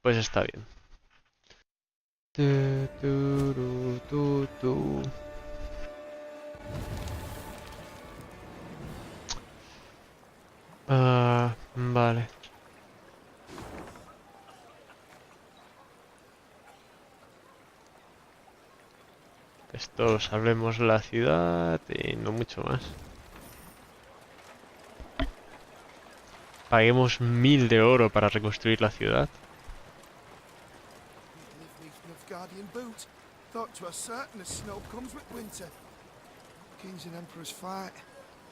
Pues está bien. Tu, turu, tu, tu. Ah, vale. Esto salvemos la ciudad y no mucho más. Paguemos 1000 de oro para reconstruir la ciudad. Guardian boot. Thought 'twas certain as snow comes with winter. Kings and emperors fight.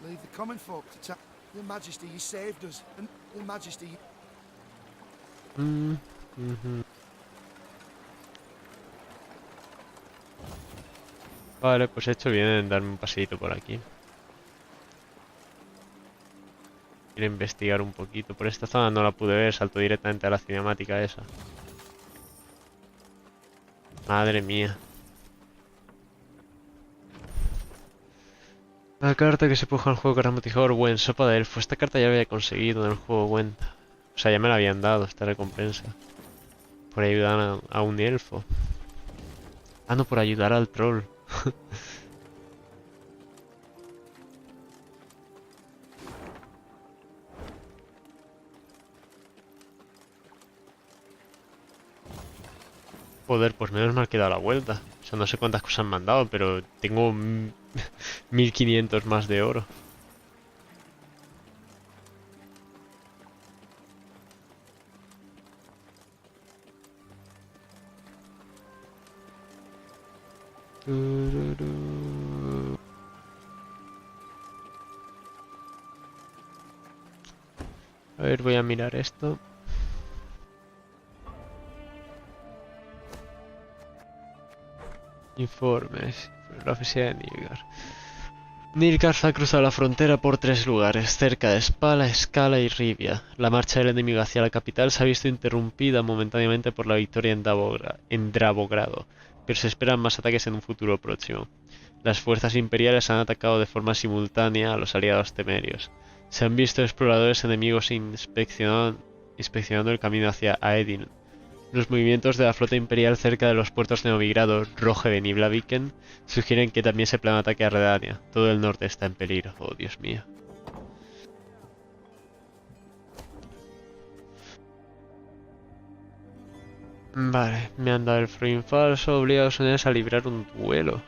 Leave the common folk to tell. Your Majesty, you saved us, and Your Majesty. Ujú. Vale, pues he hecho bien en darme un paseíto por aquí. Quiero investigar un poquito. Por esta zona no la pude ver, salto directamente a la cinemática esa. Madre mía. La carta que se puso en el juego Caramotijor, buen sopa de elfo. Esta carta ya la había conseguido en el juego cuenta. O sea, ya me la habían dado esta recompensa. Por ayudar a un elfo. Ah, no, por ayudar al troll. Joder, pues menos mal que he dado la vuelta. O sea, no sé cuántas cosas me han dado, pero tengo 1500 más de oro. Tururú. A ver, voy a mirar esto. Informes. La oficina de Nilgar. Nilgar ha cruzado la frontera por 3 lugares, cerca de Spala, Scala y Rivia. La marcha del enemigo hacia la capital se ha visto interrumpida momentáneamente por la victoria en Dravogrado, pero se esperan más ataques en un futuro próximo. Las fuerzas imperiales han atacado de forma simultánea a los aliados temerios. Se han visto exploradores enemigos inspeccionando el camino hacia Aedin. Los movimientos de la flota imperial cerca de los puertos de Novigrado, Rojeven y Blaviken sugieren que también se planea ataque a Redania. Todo el norte está en peligro. Oh, Dios mío. Vale, me han dado el frame falso, obliga a los unidades a librar un duelo.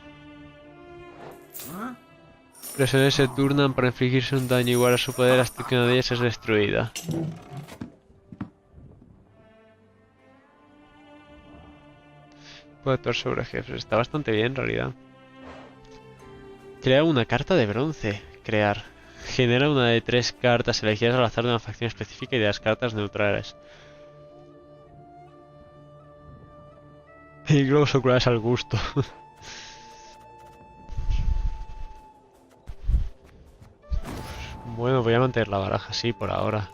Los unidades se turnan para infligirse un daño igual a su poder hasta que una de ellas es destruida. Puede actuar sobre jefes, está bastante bien en realidad. Crea una carta de bronce. Crear. Genera una de 3 cartas elegidas al azar de una facción específica y de las cartas neutrales. Y globos oculares al gusto. Bueno, voy a mantener la baraja así por ahora.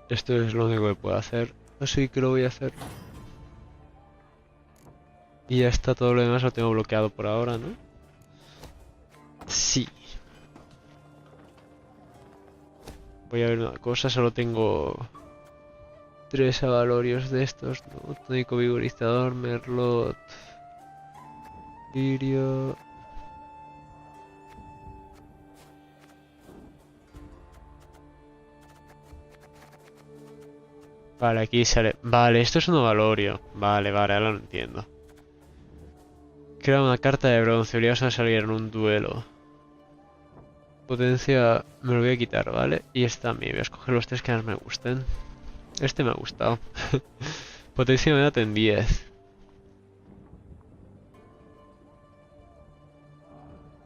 Esto es lo único que puedo hacer. Así que lo voy a hacer. Y ya está, todo lo demás lo tengo bloqueado por ahora, ¿no? Sí. Voy a ver una cosa, solo tengo 3 avalorios de estos, ¿no? Tónico vigorizador, merlot, lirio. Vale, aquí sale. Vale, esto es un avalorio. Vale, vale, ahora lo entiendo. Crea una carta de bronce, obligados a salir en un duelo. Potencia me lo voy a quitar, ¿vale? Y esta también, voy a escoger los 3 que más me gusten. Este me ha gustado. Potencia me da en 10.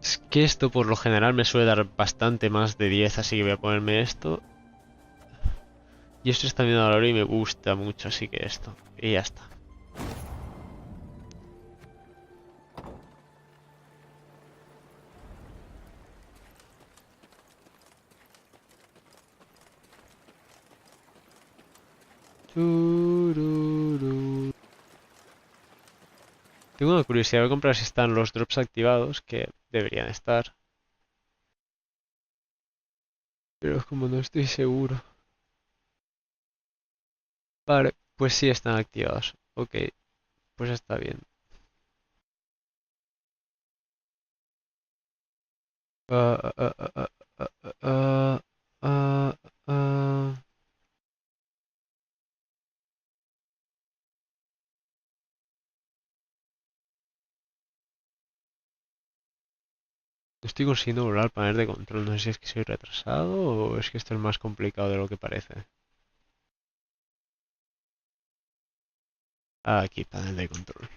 Es que esto por lo general me suele dar bastante más de 10, así que voy a ponerme esto. Y esto está bien valor y me gusta mucho, así que esto. Y ya está. Tururú. Tengo una curiosidad de comprar si están los drops activados, que deberían estar. Pero como no estoy seguro. Vale, pues sí están activados. Ok, pues está bien. Ah, ah, ah, ah, ah, ah, ah, ah. No estoy consiguiendo volar el panel de control. No sé si es que soy retrasado o es que esto es más complicado de lo que parece. Ah, aquí, panel de control.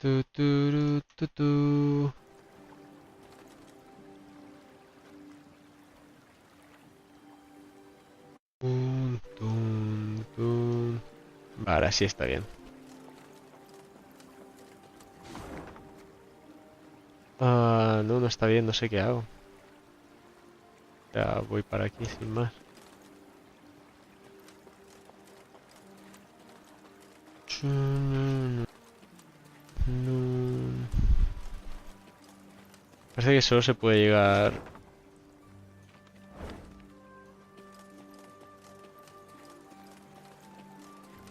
Tu, turu, tu, tu. Tun, tun, tun. Vale, así está bien. Ah, no, no está bien, no sé qué hago. Ya voy para aquí sin más. Chun, nun. Parece que solo se puede llegar.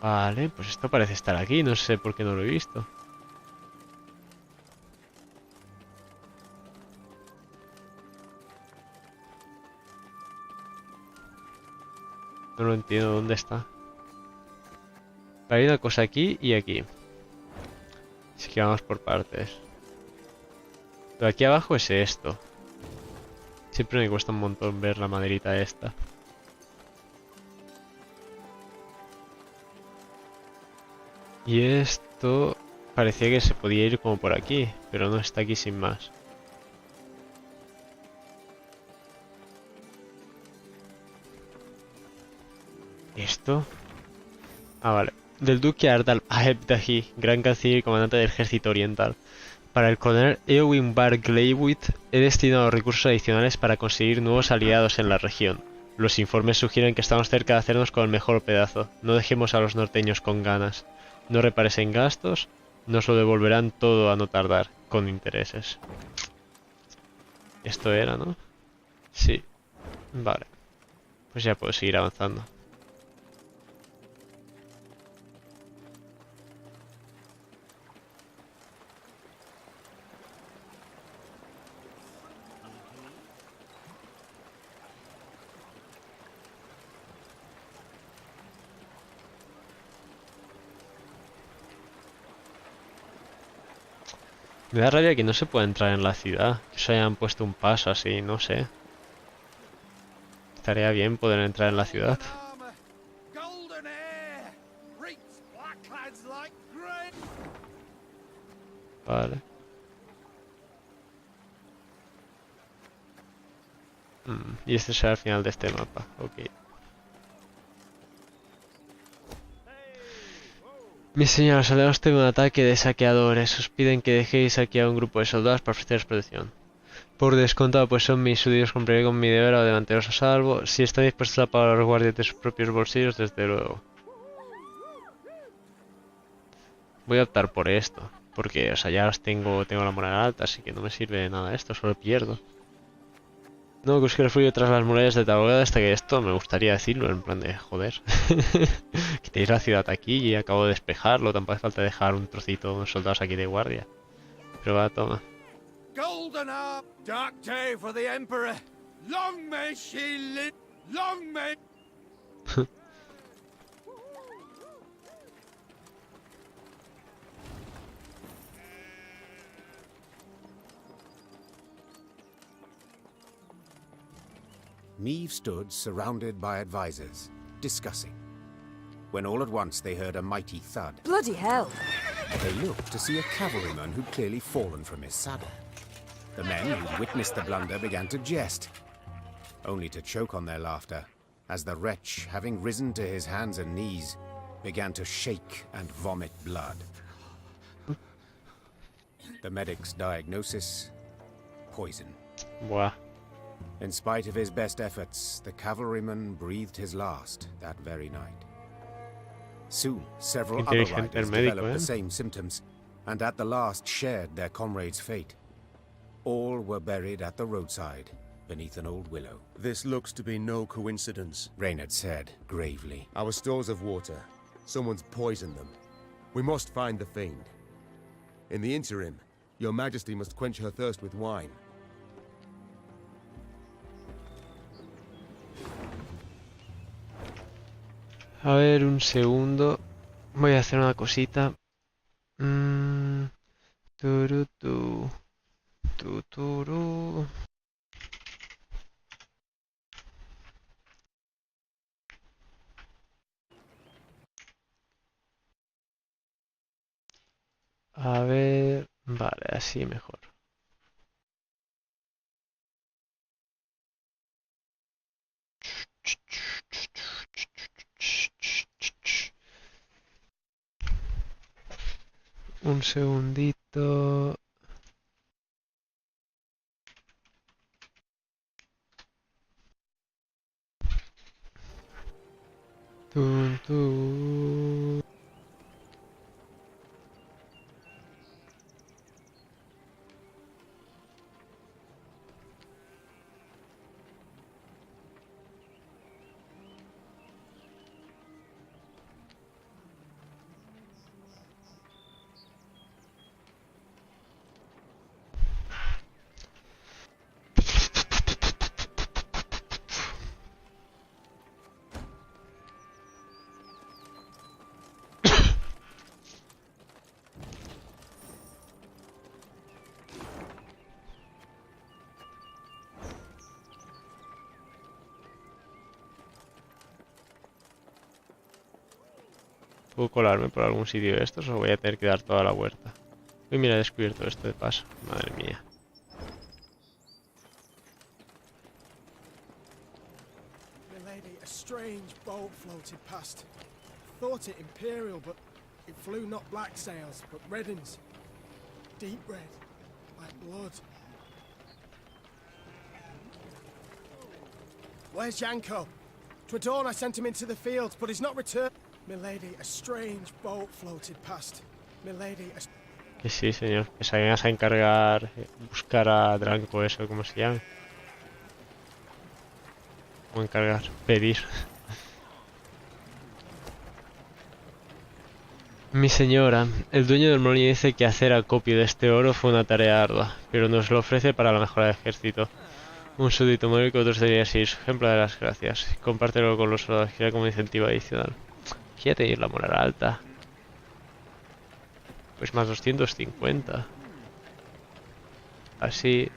Vale, pues esto parece estar aquí, no sé por qué no lo he visto. No lo entiendo dónde está. Hay una cosa aquí y aquí. Así que vamos por partes. Lo de aquí abajo es esto. Siempre me cuesta un montón ver la maderita esta. Y esto parecía que se podía ir como por aquí, pero no está aquí sin más. ¿Esto? Ah, vale. Del duque Ardal Aheb-Dahi, gran canciller y comandante del ejército oriental. Para el coronel Eowyn Bar Gleiwit he destinado recursos adicionales para conseguir nuevos aliados en la región. Los informes sugieren que estamos cerca de hacernos con el mejor pedazo. No dejemos a los norteños con ganas. No repares en gastos, nos lo devolverán todo a no tardar, con intereses. Esto era, ¿no? Sí. Vale. Pues ya puedo seguir avanzando. Me da rabia que no se pueda entrar en la ciudad. Que se hayan puesto un paso así, no sé. Estaría bien poder entrar en la ciudad. Golden armor, golden hair, reeks black lads like grey. Vale. Y este será el final de este mapa. Ok. Mi señor, los soldados tienen un ataque de saqueadores. Os piden que dejéis aquí a un grupo de soldados para ofreceros protección. Por descontado, pues son mis súbditos, cumpliré con mi deber de manteneros a salvo. Si están dispuestos a pagar a los guardias de sus propios bolsillos, desde luego. Voy a optar por esto. Porque, o sea, ya tengo la moral alta, así que no me sirve de nada esto, solo pierdo. No, que es que refugio tras las murallas de Taboada hasta que esto me gustaría decirlo, en plan de joder. Que tenéis la ciudad aquí y acabo de despejarlo, tampoco hace falta dejar un trocito de soldados aquí de guardia. Pero va, toma. Golden armor, dark day for the Emperor. Long may she live, long may... Neve stood surrounded by advisors, discussing, when all at once they heard a mighty thud. Bloody hell. They looked to see a cavalryman who'd clearly fallen from his saddle. The men who'd witnessed the blunder began to jest, only to choke on their laughter, as the wretch, having risen to his hands and knees, began to shake and vomit blood. The medic's diagnosis: poison. Buah. In spite of his best efforts, the cavalryman breathed his last that very night. Soon, several other Inteligente el riders médico, developed ¿eh? the same symptoms, and at the last shared their comrades' fate. All were buried at the roadside, beneath an old willow. This looks to be no coincidence. Reynard said, gravely. Our stores of water. Someone's poisoned them. We must find the fiend. In the interim, your Majesty must quench her thirst with wine. A ver, un segundo. Voy a hacer una cosita. Turutú. Tuturu. A ver, vale, así mejor. Un segundito. Tun, tun. ¿Puedo colarme por algún sitio de estos o voy a tener que dar toda la vuelta? Uy, mira, he descubierto esto de paso. Madre mía. Milady, a strange boat floated past. Thought it imperial, but it flew not black sails, but red uns. Deep red, like blood. Where's Yanko? 'Twere dawn I sent him into the fields, but he's not returned. Milady, a strange boat floated past. Milady, a... Que sí, señor. Que se vengas a encargar, buscar a Dranco, eso, ¿cómo se llama? O encargar, pedir. Mi señora, el dueño del molino dice que hacer acopio de este oro fue una tarea ardua, pero nos lo ofrece para la mejora del ejército. Un súbdito móvil que otros deberían seguir su ejemplo de las gracias. Compártelo con los soldados, que como incentivo adicional. Quiere ir la moral alta. Pues más 250. Así.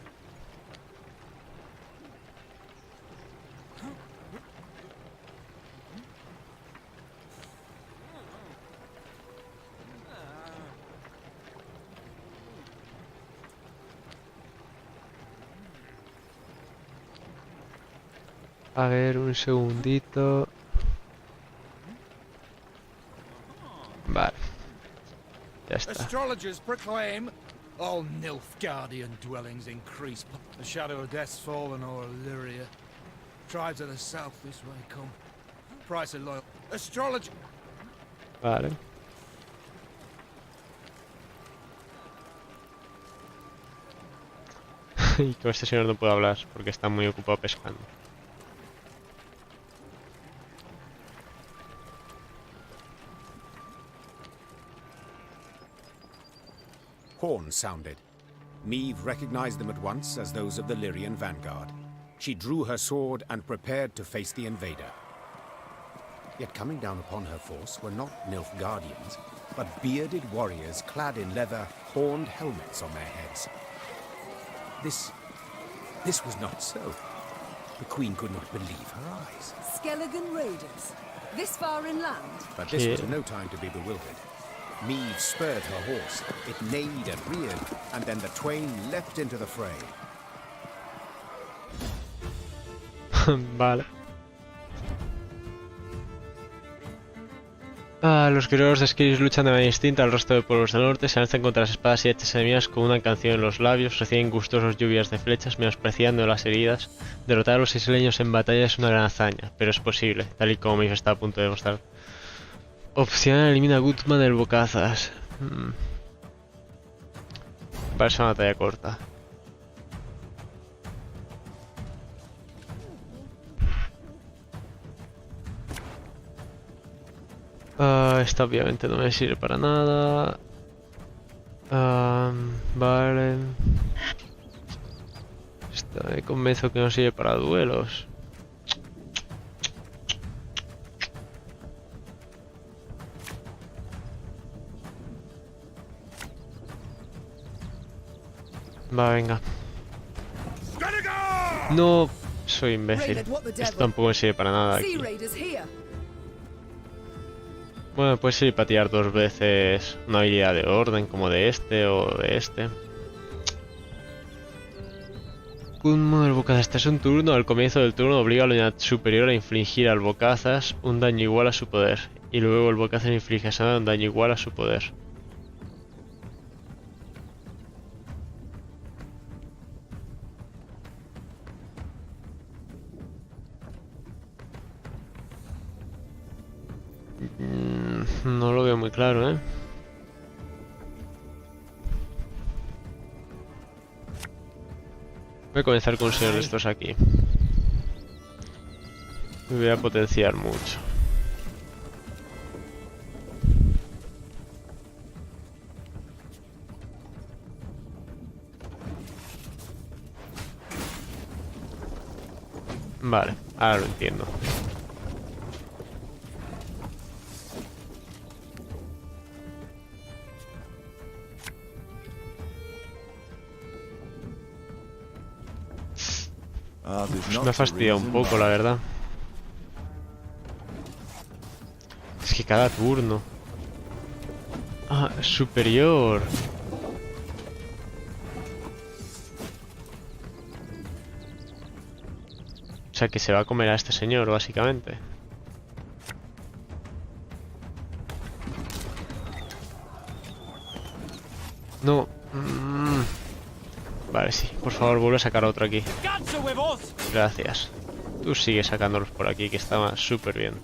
A ver, un segundito. Vale. Ya está. Astrologers proclaim all Nilfgaardian dwellings increase. The shadow of death's fallen o'er Illyria. Tribes of the south this way come. Price of loyal. Astrology. Vale. Y con este señor no puedo hablar porque está muy ocupado pescando. Horns sounded. Meve recognized them at once as those of the Lyrian vanguard. She drew her sword and prepared to face the invader. Yet coming down upon her force were not Nilfgaardians, but bearded warriors clad in leather, horned helmets on their heads. This was not so. The Queen could not believe her eyes. Skelligan raiders, this far inland. But this was no time to be bewildered. Meve spurred her horse, it neighed and reared, and then the twain leapt into the fray. Vale. Los guerreros de Skiris luchan de manera distinta al resto de pueblos del norte, se alzan contra las espadas y hachas enemigas con una canción en los labios, reciben gustosos lluvias de flechas, menospreciando las heridas. Derrotar a los isleños en batalla es una gran hazaña, pero es posible, tal y como Meve está a punto de demostrar. Opción elimina a Gutman del Bocazas. Va a ser una batalla corta. Esta obviamente no me sirve para nada. Vale. Esta me convenzo que no sirve para duelos. Va, venga. No, soy imbécil. Esto tampoco me sirve para nada aquí. Bueno, puede servir para tirar 2 veces una habilidad de orden, como de este o de este. Un del bocazas. Este es un turno. Al comienzo del turno obliga a la unidad superior a infligir al bocazas un daño igual a su poder. Y luego el bocazas inflige a esa un daño igual a su poder. No lo veo muy claro, ¿eh? Voy a comenzar con un señor de estos aquí. Me voy a potenciar mucho. Vale, ahora lo entiendo. Pues me ha fastidiado un poco, la verdad. Es que cada turno... Ah, superior. O sea, que se va a comer a este señor, básicamente. No. Vale, sí. Por favor, vuelve a sacar otro aquí. Gracias. Tú sigue sacándolos por aquí, que estaba súper bien.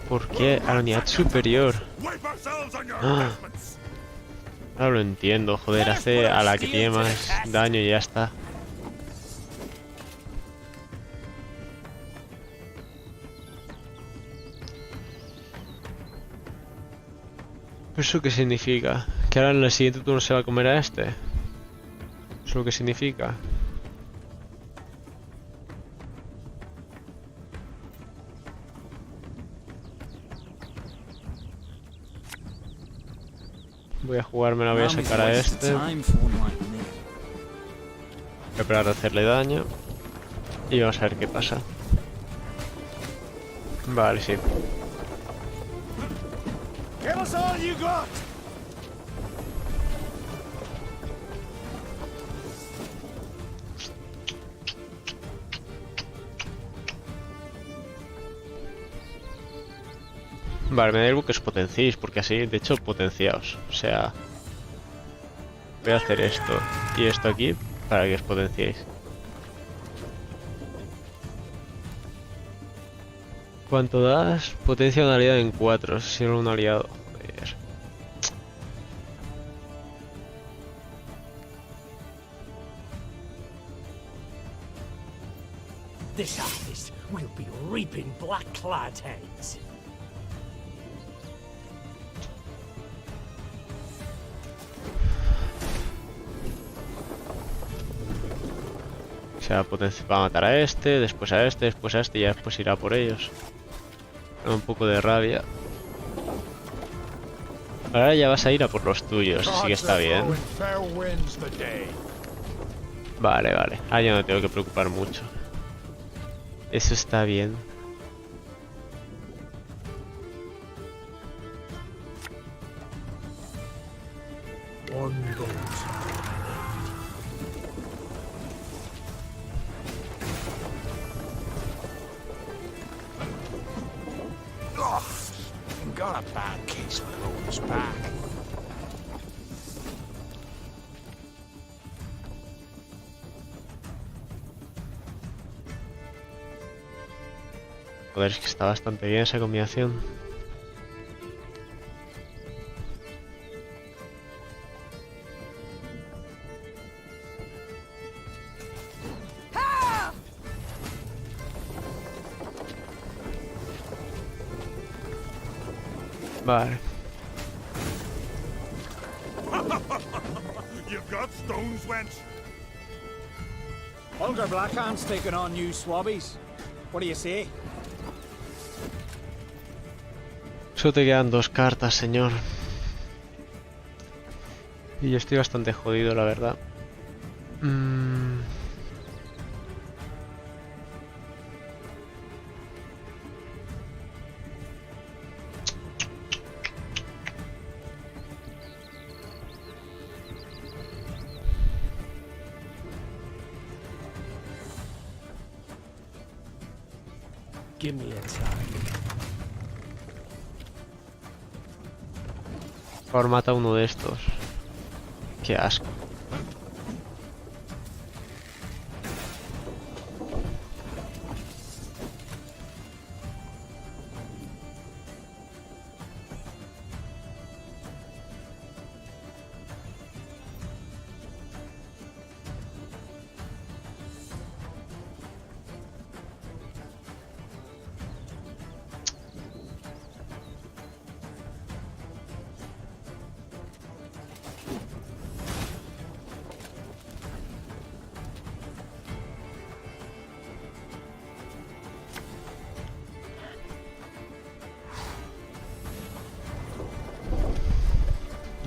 ¿Por qué a la unidad superior? Ah. Ahora lo entiendo, joder, hace a la que tiene más daño y ya está. ¿Eso qué significa? ¿Que ahora en el siguiente turno se va a comer a este? ¿Eso es lo que significa? Voy a jugármela, voy a sacar a este. Voy a parar de hacerle daño. Y vamos a ver qué pasa. Vale, sí. Vale, me da algo que os potenciéis, porque así, de hecho, potenciaos. O sea, voy a hacer esto y esto aquí para que os potenciéis. ¿Cuánto das? Potencia una aliado en 4, si no un aliado. Joder. This harvest will be reaping black-clad heads. O sea, va a matar a este, después a este, después a este y ya después irá por ellos. Un poco de rabia. Ahora ya vas a ir a por los tuyos, así que está bien. Vale, vale. Ah, ya no tengo que preocupar mucho. Eso está bien. Got a bad case of Clovis back. Joder, es que está bastante bien esa combinación. Vale. You've got stones, wench. Older Blackhand's taking on new swabbies. What do you say? Solo te quedan 2 cartas, señor. Y yo estoy bastante jodido, la verdad. Give me a time. Por favor, mata uno de estos. Qué asco.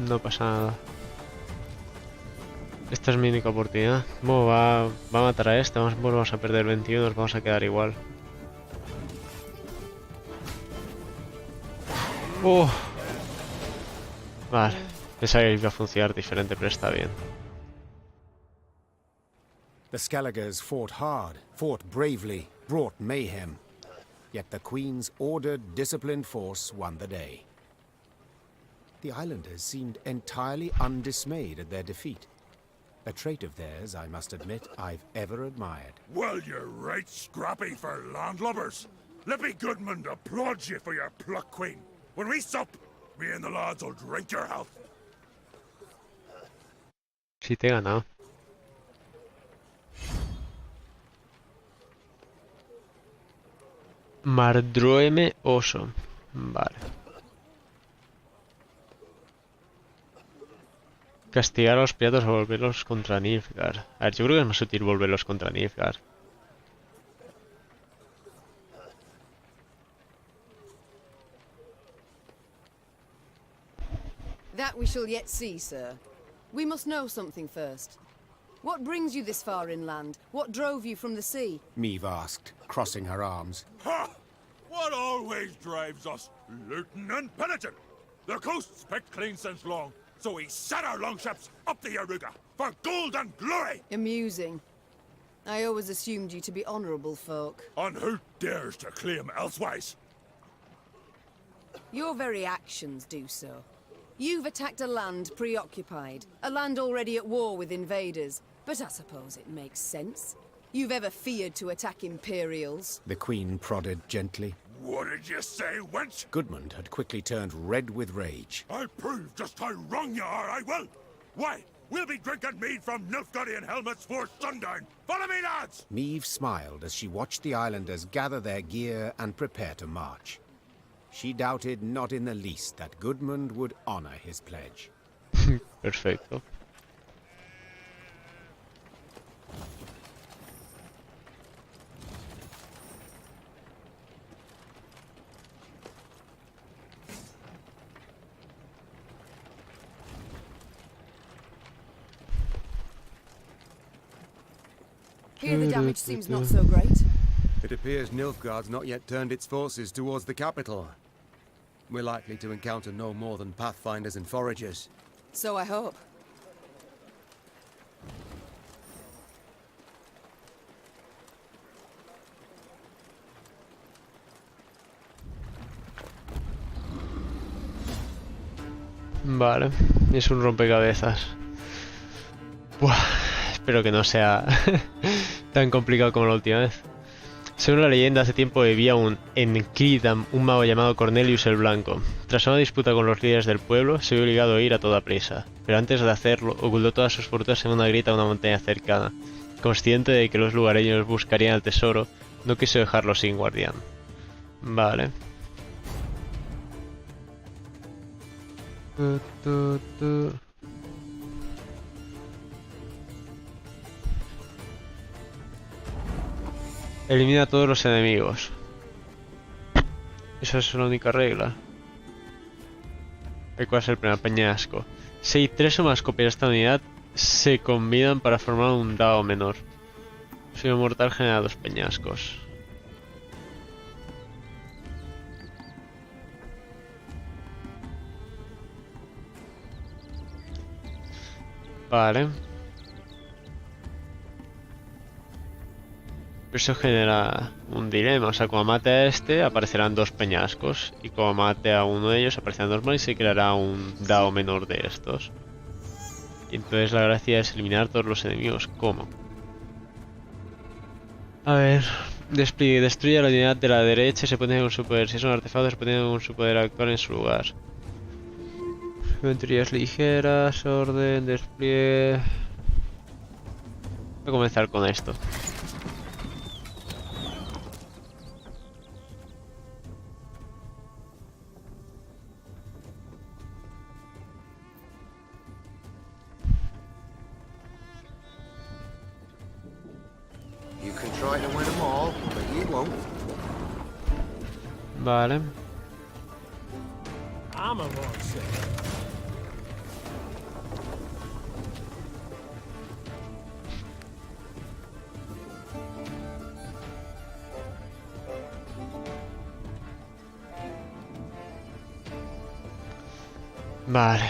No pasa nada. Esta es mi única oportunidad. Bueno, va a matar a este. Vamos a perder 21, nos vamos a quedar igual. Vale. Pensaba que iba a funcionar diferente, pero está bien. The Skelligers fought hard, fought bravely, brought mayhem. Yet the Queen's ordered, disciplined force won the day. The islanders seemed entirely undismayed at their defeat. A trait of theirs, I must admit, I've ever admired. Well, you're right scrappy for landlubbers. Lippy Goodman applauds you for your pluck, Queen. When we sup, me and the lads will drink your health. Sí te he ganado. Mardroeme oso. Vale. Castigar a los piratas o volverlos contra Nilfgaard. A ver, yo creo que es más útil volverlos contra Nilfgaard. That we shall yet see, sir. We must know something first. What brings you this far inland? What drove you from the sea? Meve asked, crossing her arms. Ha! What always drives us? Looting and pillaging. The coast's picked clean since long, so we set our longships up the Yaruga for gold and glory! Amusing. I always assumed you to be honourable folk. And who dares to claim elsewise? Your very actions do so. You've attacked a land preoccupied, a land already at war with invaders. But I suppose it makes sense. You've ever feared to attack Imperials? The Queen prodded gently. What did you say, wench? Goodmund had quickly turned red with rage. I'll prove just how wrong you are, I will! Why, we'll be drinking mead from Nilfgaardian helmets for sundown! Follow me, lads! Meve smiled as she watched the islanders gather their gear and prepare to march. She doubted not in the least that Goodmund would honor his pledge. Perfecto. Here the damage seems not so great. It appears Nilfgaard's not yet turned its forces towards the capital. We're likely to encounter no more than pathfinders and foragers. So I hope. Vale, es un rompecabezas. Buah, espero que no sea tan complicado como la última vez. Según la leyenda, hace tiempo vivía en Kridam un mago llamado Cornelius el Blanco. Tras una disputa con los líderes del pueblo, se vio obligado a ir a toda prisa, pero antes de hacerlo, ocultó todas sus fortunas en una grieta a una montaña cercana. Consciente de que los lugareños buscarían el tesoro, no quiso dejarlo sin guardián. Vale. Elimina a todos los enemigos. Esa es la única regla. ¿Cuál es el primer peñasco? Si 3 o más copias de esta unidad se combinan para formar un dado menor. Si un mortal genera 2 peñascos. Vale. Eso genera un dilema, o sea, como mate a este aparecerán 2 peñascos y como mate a uno de ellos aparecerán 2 más y se creará un dado menor de estos. Y entonces la gracia es eliminar todos los enemigos. ¿Cómo? A ver, despliegue, destruye la unidad de la derecha y se pone con su poder. Si es un artefacto se pone con su poder actual en su lugar. Infanterías ligeras, orden, despliegue... Voy a comenzar con esto. Vale. Vale.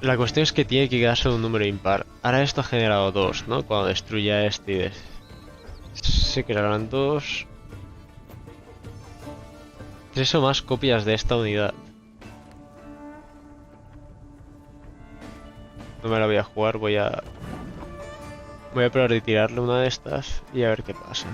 La cuestión es que tiene que quedarse un número impar. Ahora esto ha generado 2, ¿no? Cuando destruya este se crearán 2. 3 o más copias de esta unidad. No me la voy a jugar, voy a probar de tirarle una de estas y a ver qué pasa.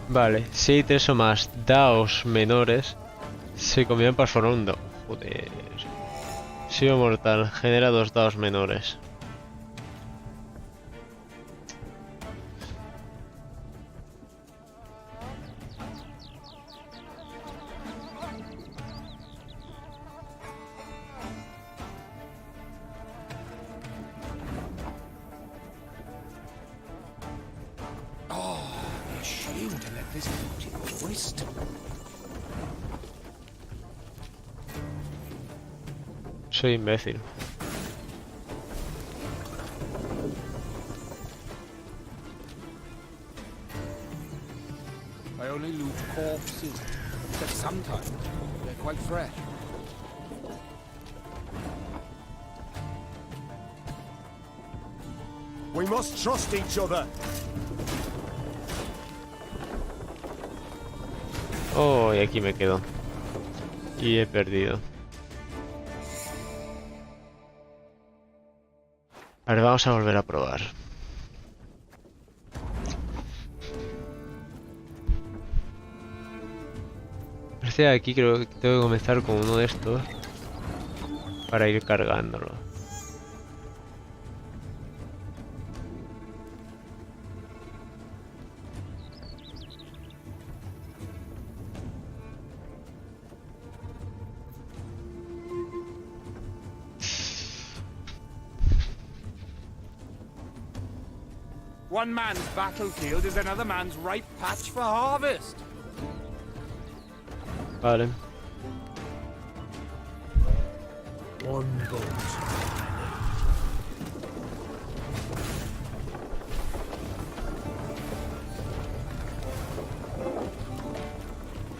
Vale, si hay 3 o más daos menores, se combinan para formar un dao. Joder. Sido mortal, genera 2 daos menores. Soy imbécil. I only loot corpses, but sometimes they're quite fresh. We must trust each other. Oh, y aquí me quedo. Y he perdido. A ver, vamos a volver a probar. Parece que aquí creo que tengo que comenzar con uno de estos para ir cargándolo. One man's battlefield is another man's ripe patch for harvest. Vale. One boat.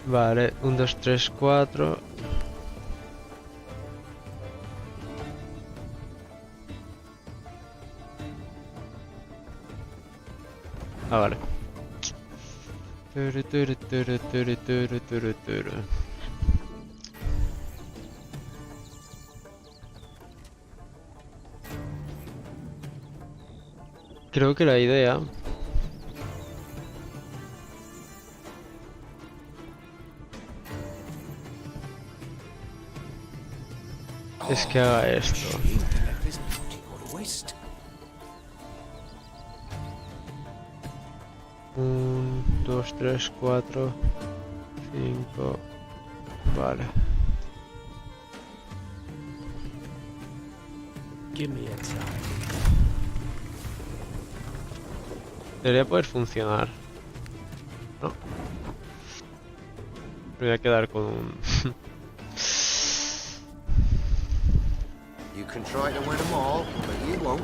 Vale, 1, 2, 3, 4. Ah, vale. Creo que la idea es que haga esto. Un, dos, tres, cuatro, cinco. Vale. Give me a time. Debería poder funcionar. No. Me voy a quedar con un... You can try to win them all, but you won't.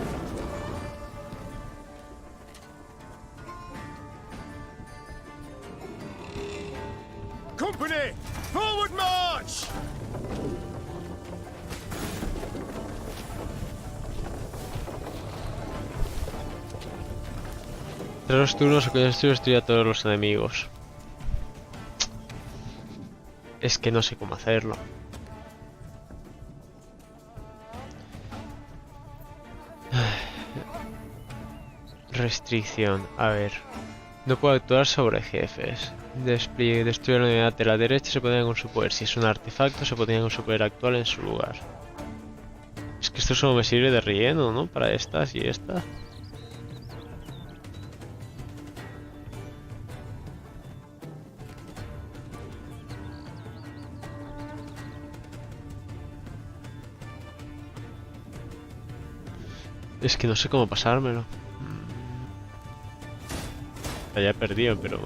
Company! Forward march! Tras los turnos que estoy destruir a todos los enemigos. Es que no sé cómo hacerlo. Restricción, a ver. No puedo actuar sobre jefes. Despliegue, destruir la unidad de la derecha, se pondría con su poder. Si es un artefacto, se pondría con su poder actual en su lugar. Es que esto solo me sirve de relleno, ¿no? Para estas y estas. Es que no sé cómo pasármelo. Ya he perdido, pero...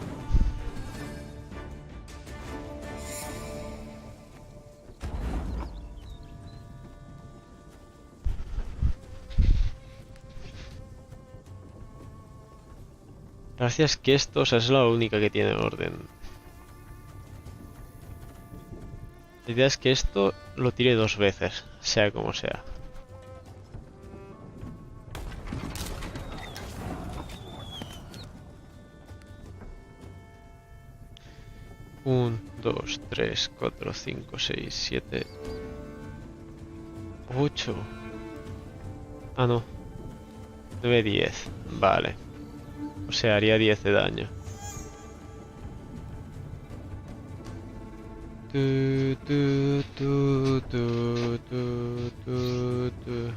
Gracias que esto, o sea, es la única que tiene orden. La idea es que esto lo tire 2 veces, sea como sea. Un, 2, 3, 4, 5, 6, 7, 8. Ah, no. 9, 10. Vale. O sea, haría 10 de daño. Tu, tu, tu, tu, tu, tu, tu.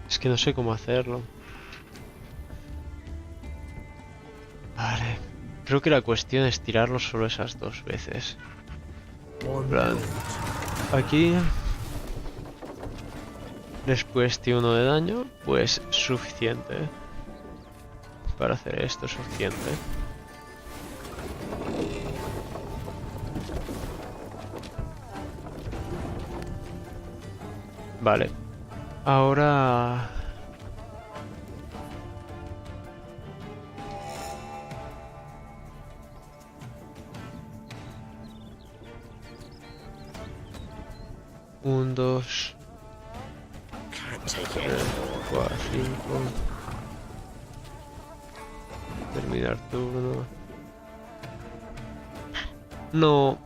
Es que no sé cómo hacerlo. Vale. Creo que la cuestión es tirarlo solo esas 2 veces. En plan, aquí después de 1 de daño, pues suficiente. Para hacer esto suficiente. Vale. Ahora... Un, 2, 3, 4, 5. Terminar turno. No.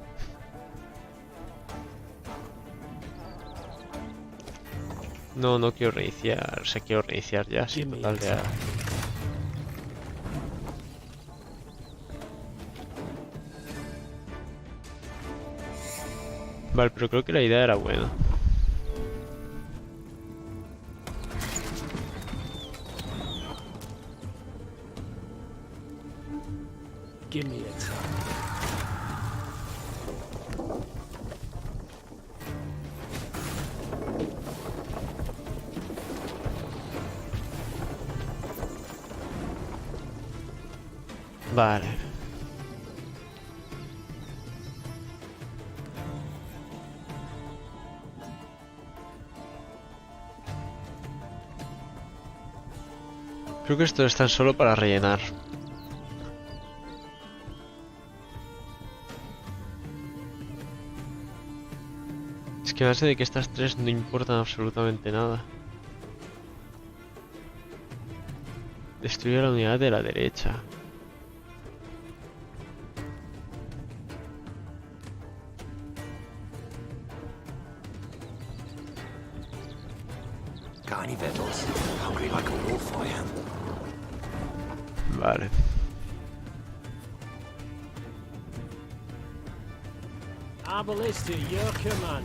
No quiero reiniciar. O sea, quiero reiniciar ya. Sí, total, ya. Vale, pero creo que la idea era buena. Give me a time. Vale. Creo que estos están solo para rellenar. Es que me hace de que estas tres no importan absolutamente nada. Destruye la unidad de la derecha. Got any victuals? Hungry like a wolf, I am. Vale. Arbalist to your command.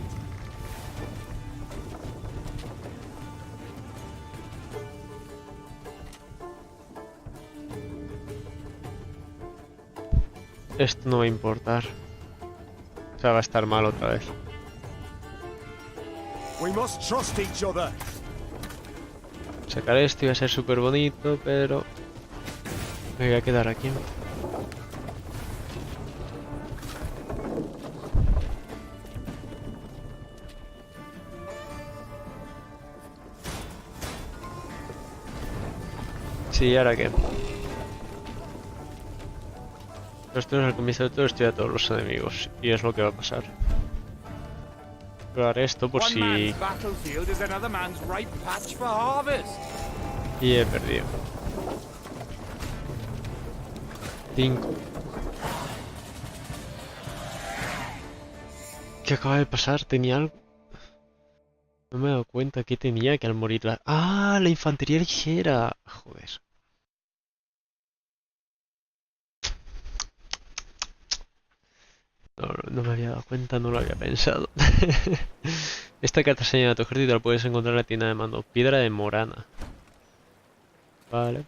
Esto no va a importar. O sea, va a estar mal otra vez. We must trust each other. Sacar esto iba a ser súper bonito, pero me voy a quedar aquí. Sí, ¿y ahora qué? Esto es el comienzo de todo, estoy a todos los enemigos. Y es lo que va a pasar. Pero haré esto por si... Y he perdido. 5. ¿Qué acaba de pasar? ¿Tenía algo? No me he dado cuenta que tenía que al morir la... ¡Ah! La infantería ligera. Joder. No me había dado cuenta, no lo había pensado. Esta carta señala a tu ejército, la puedes encontrar en la tienda de mando. Piedra de Morana. Vale.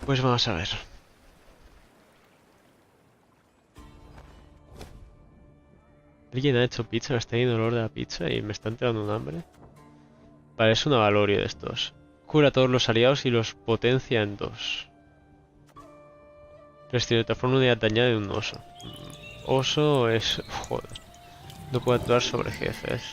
Pues vamos a ver. Alguien ha hecho pizza, me está yendo el olor de la pizza y me está entrando un hambre. Vale, es una valorio de estos. Cura a todos los aliados y los potencia en 2. Transforma una unidad dañada en un oso. Oso es... Joder. No puede actuar sobre jefes.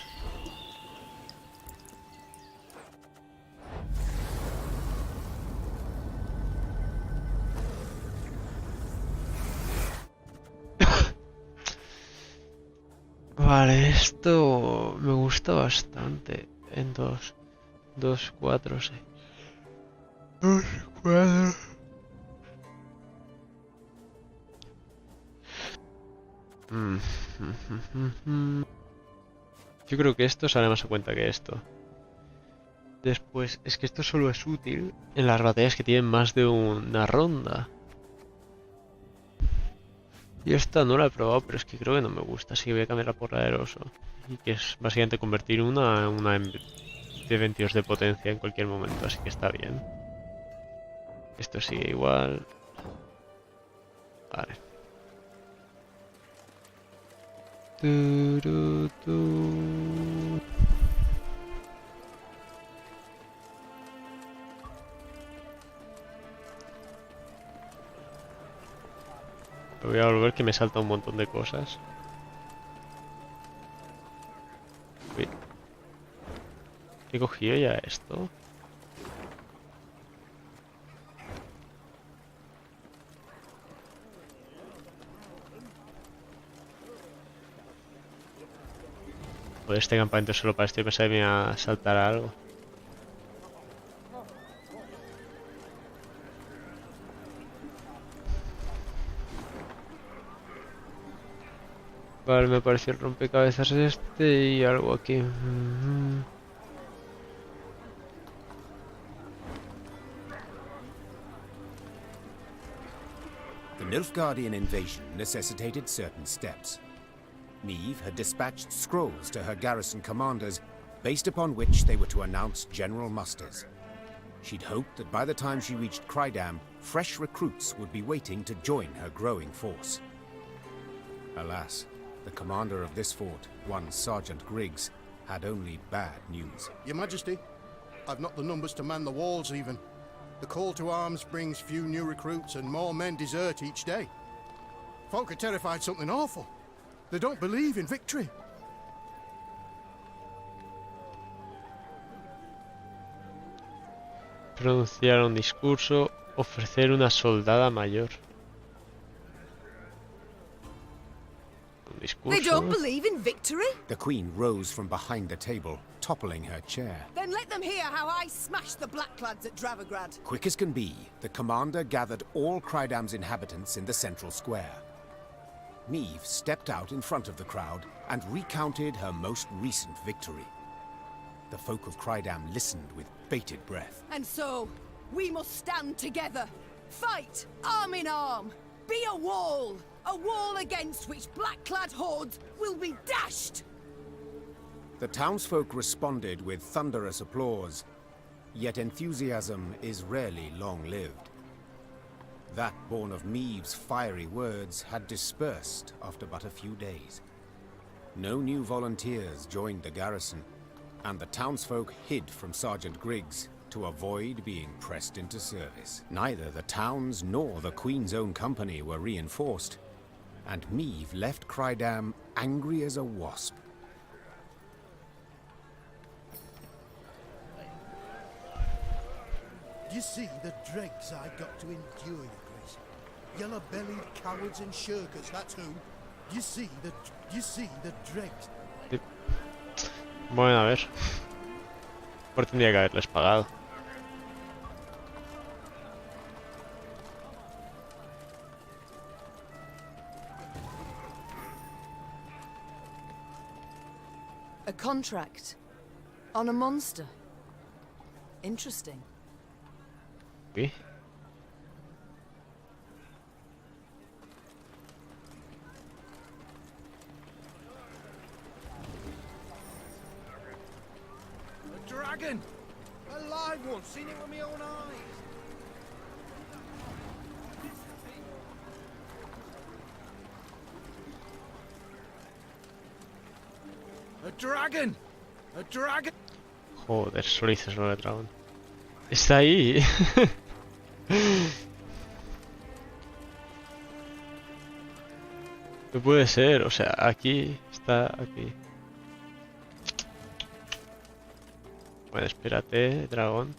Vale, esto me gusta bastante. En 2, 2, 4, 6. 2, 4. Yo creo que esto sale más a cuenta que esto. Después, es que esto solo es útil en las batallas que tienen más de una ronda. Y esta no la he probado, pero es que creo que no me gusta, así que voy a cambiarla por la del oso. Y que es básicamente convertir una de 22 de potencia en cualquier momento, así que está bien. Esto sigue igual. Vale. Voy a volver que me salta un montón de cosas. Uy. ¿He cogido ya esto? Joder, este campamento solo para esto y pensaba que me iba a saltar algo. Vale, me pareció el rompecabezas este y algo aquí. The Nilfgaardian invasion necessitated certain steps. Neve had dispatched scrolls to her garrison commanders, based upon which they were to announce general musters. She'd hoped that by the time she reached Krydam, fresh recruits would be waiting to join her growing force. Alas, the commander of this fort, one Sergeant Griggs, had only bad news. Your Majesty, I've not the numbers to man the walls even. The call to arms brings few new recruits and more men desert each day. Folk are terrified something awful. They don't believe in victory. Pronunciar un discurso, ofrecer una soldada mayor. Un discurso. They don't believe in victory? The queen rose from behind the table, toppling her chair. Then let them hear how I smashed the Blackclads at Dravograd. Quick as can be, the commander gathered all Crydam's inhabitants in the central square. Neve stepped out in front of the crowd and recounted her most recent victory. The folk of Crydam listened with bated breath. And so, we must stand together. Fight, arm in arm. Be a wall against which black-clad hordes will be dashed. The townsfolk responded with thunderous applause, yet enthusiasm is rarely long-lived. That born of Neve's fiery words had dispersed after but a few days. No new volunteers joined the garrison, and the townsfolk hid from Sergeant Griggs to avoid being pressed into service. Neither the town's nor the Queen's own company were reinforced, and Neve left Crydam angry as a wasp. You see the dregs I got to endure, you Grace. Yellow-bellied cowards and shirkers, that's who. You see the dregs. Bueno, a ver. Por tendría que haberles pagado. A contract on a monster. Interesting. ¿Qué? A dragon! A live one, seen it with my own eyes. A dragon! A dragon! Joder, solo dices lo de dragón. Está ahí. No puede ser, o sea, aquí está aquí. Bueno, espérate, dragón.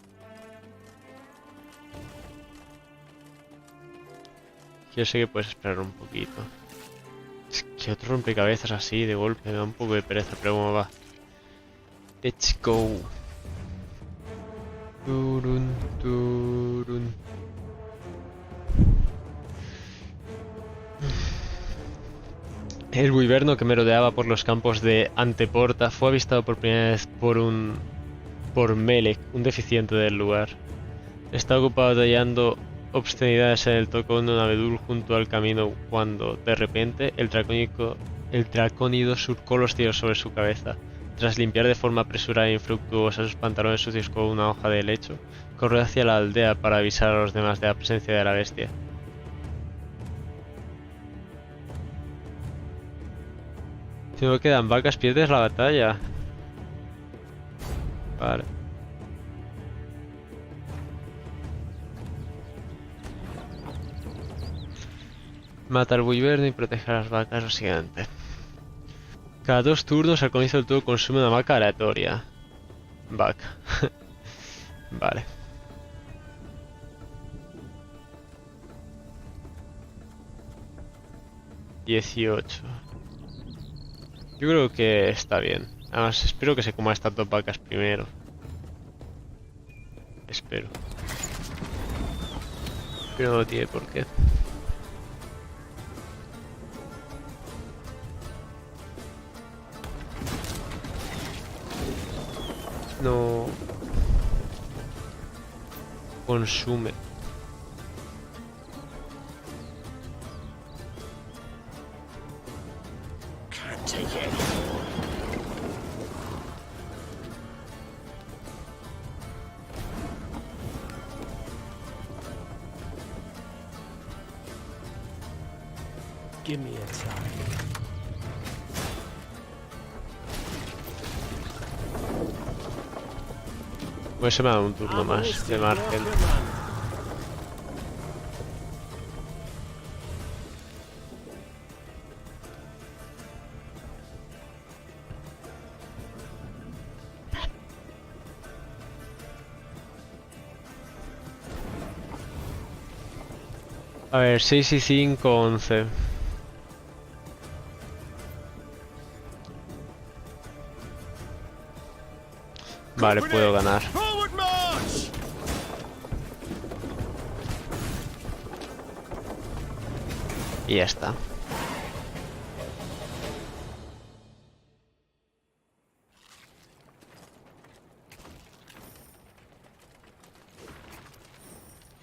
Yo sé que puedes esperar un poquito. Es que otro rompecabezas así de golpe me da un poco de pereza, pero ¿cómo va? Let's go. Turun, turun. El wyverno que merodeaba por los campos de Anteporta fue avistado por primera vez por Melek, un deficiente del lugar. Estaba ocupado tallando obscenidades en el tocón de un abedul junto al camino cuando, de repente, el dracónido surcó los cielos sobre su cabeza. Tras limpiar de forma apresurada e infructuosa sus pantalones sucios con una hoja de helecho, corrió hacia la aldea para avisar a los demás de la presencia de la bestia. Si no quedan vacas, pierdes la batalla. Vale. Mata al wyverno y protege a las vacas, lo siguiente. Cada 2 turnos al comienzo del turno consume una vaca aleatoria. Vaca. Vale. $18. Yo creo que está bien. Además, espero que se coma estas 2 vacas primero. Espero. Pero no tiene por qué. No consume. Can't take it. Give me a time. Pues se me ha dado un turno más de margen. A ver, 6 y 5, 11. Vale, puedo ganar. Forward march! Y ya está.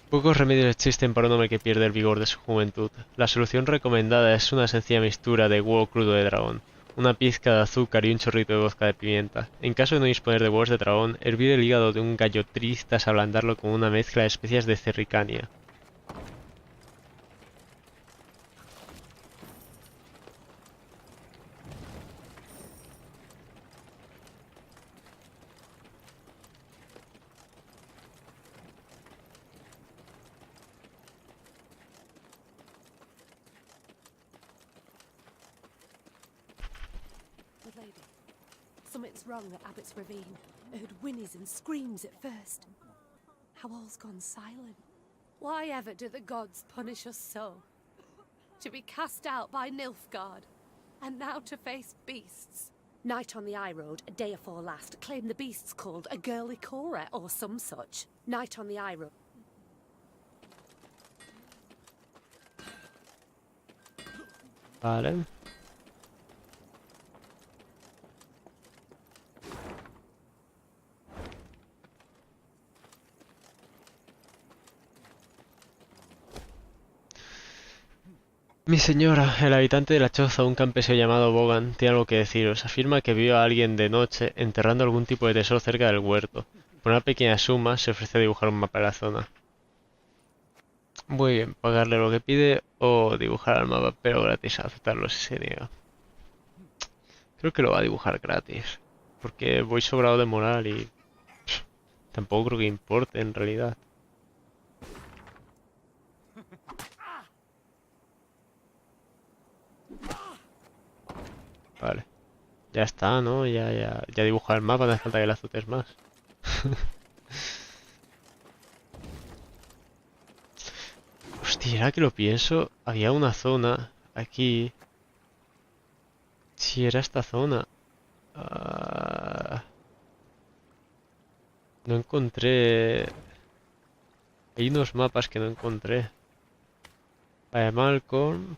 Pocos remedios existen para un hombre que pierde el vigor de su juventud. La solución recomendada es una sencilla mixtura de huevo crudo de dragón, una pizca de azúcar y un chorrito de vodka de pimienta. En caso de no disponer de huevos de dragón, hervir el hígado de un gallo triste hasta ablandarlo con una mezcla de especias de cerricania. Lady, something's wrong at Abbott's Ravine. I heard whinnies and screams at first. How all's gone silent. Why ever do the gods punish us so? To be cast out by Nilfgaard, and now to face beasts. Night on the High Road, a day afore last, claimed the beasts called a girly Cora or some such. Night on the High Road. Vale. Mi señora, el habitante de la choza, un campesino llamado Bogan, tiene algo que deciros. Afirma que vio a alguien de noche enterrando algún tipo de tesoro cerca del huerto. Por una pequeña suma se ofrece a dibujar un mapa de la zona. Muy bien, pagarle lo que pide o dibujar el mapa, pero gratis, aceptarlo si se niega. Creo que lo va a dibujar gratis, porque voy sobrado de moral y tampoco creo que importe en realidad. Vale. Ya está, ¿no? Ya dibujado el mapa, no hace falta que le azotes más. Hostia, ahora que lo pienso, había una zona aquí. Si era esta zona. No encontré. Hay unos mapas que no encontré. Vale, Malcolm.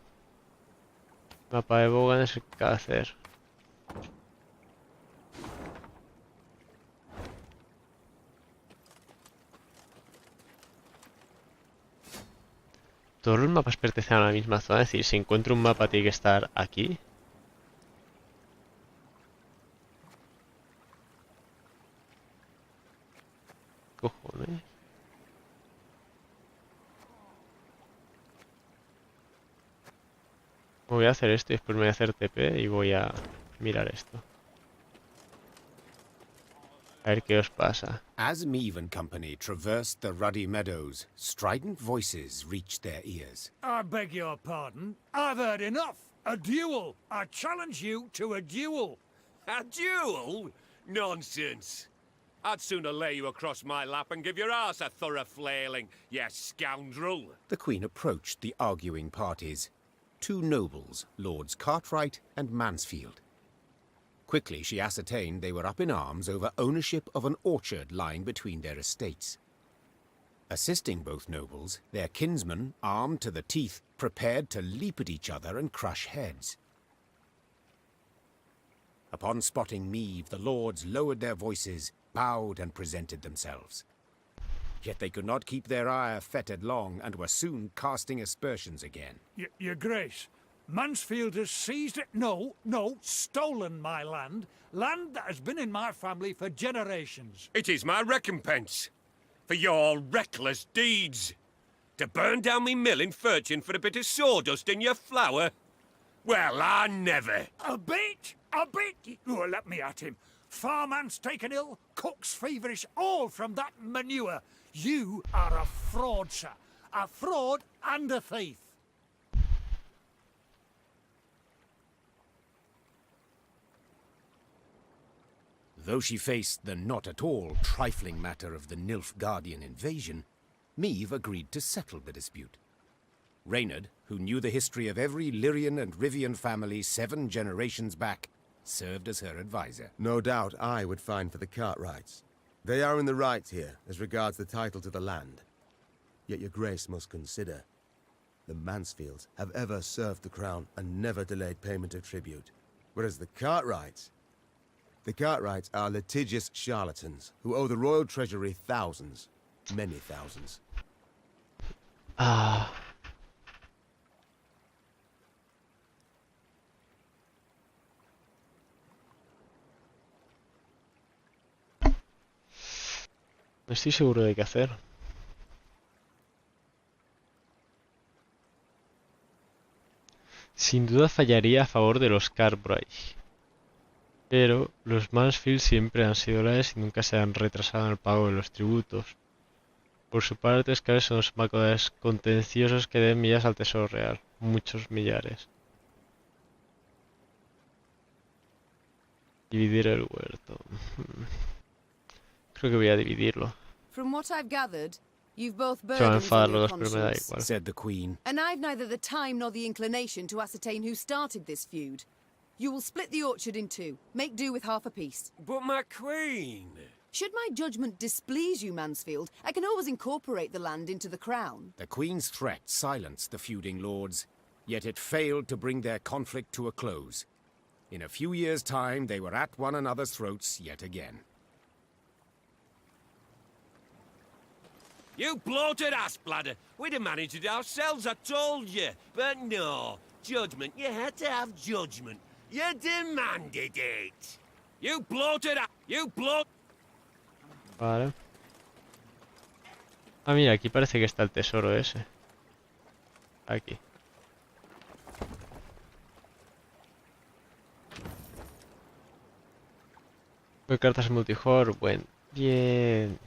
Mapa de Bogan es el que hacer. Todos los mapas pertenecen a la misma zona, es decir, si encuentro un mapa tiene que estar aquí. Cojones. Voy a hacer esto y después me voy a hacer TP y voy a mirar esto. A ver qué os pasa. As Meave and company traversed the ruddy meadows, strident voices reached their ears. I beg your pardon. I've heard enough. A duel. I challenge you to a duel. A duel? Nonsense. I'd sooner lay you across my lap and give your arse a thorough flailing, you scoundrel. The Queen approached the arguing parties. Two nobles, Lords Cartwright and Mansfield. Quickly she ascertained they were up in arms over ownership of an orchard lying between their estates. Assisting both nobles, their kinsmen, armed to the teeth, prepared to leap at each other and crush heads. Upon spotting Meave, the lords lowered their voices, bowed and presented themselves. Yet they could not keep their ire fettered long, and were soon casting aspersions again. Your Grace, Mansfield has seized it. No, stolen my land. Land that has been in my family for generations. It is my recompense for your reckless deeds. To burn down me mill in Furchin for a bit of sawdust in your flour? Well, I never. A bit? Oh, let me at him. Farman's taken ill, cook's feverish, all from that manure. You are a fraud, sir. A fraud and a thief. Though she faced the not at all trifling matter of the Nilfgaardian invasion, Meave agreed to settle the dispute. Reynard, who knew the history of every Lyrian and Rivian family 7 generations back, served as her advisor. No doubt I would find for the Cartwrights. They are in the right here, as regards the title to the land. Yet your grace must consider, the Mansfields have ever served the crown and never delayed payment of tribute. Whereas the Cartwrights are litigious charlatans, who owe the royal treasury thousands, many thousands. Ah. No estoy seguro de qué hacer. Sin duda fallaría a favor de los Cartwright. Pero los Mansfield siempre han sido leales y nunca se han retrasado en el pago de los tributos. Por su parte, Scar son los macodades contenciosos que den millas al tesoro real. Muchos millares. Dividir el huerto. Creo que voy a dividirlo. From what I've gathered, you've both Se van a burdens enfadar on your los dos, pero me da conscience. igual. Said the Queen. And I've neither the time nor the inclination to ascertain who started this feud. You will split the orchard in two. Make do with half a piece. But my queen! Should my judgment displease you, Mansfield, I can always incorporate the land into the crown. The Queen's threat silenced the feuding lords, yet it failed to bring their conflict to a close. In a few years' time, they were at one another's throats yet again. You bloated ass bladder! We'd have managed it ourselves, I told you. But no, judgment. You had to have judgment. You demanded it. You bloated ass. You bloat. Vale. Ah, mira, aquí parece que está el tesoro ese. Aquí. ¿Qué cartas multijugador? Bueno, bien.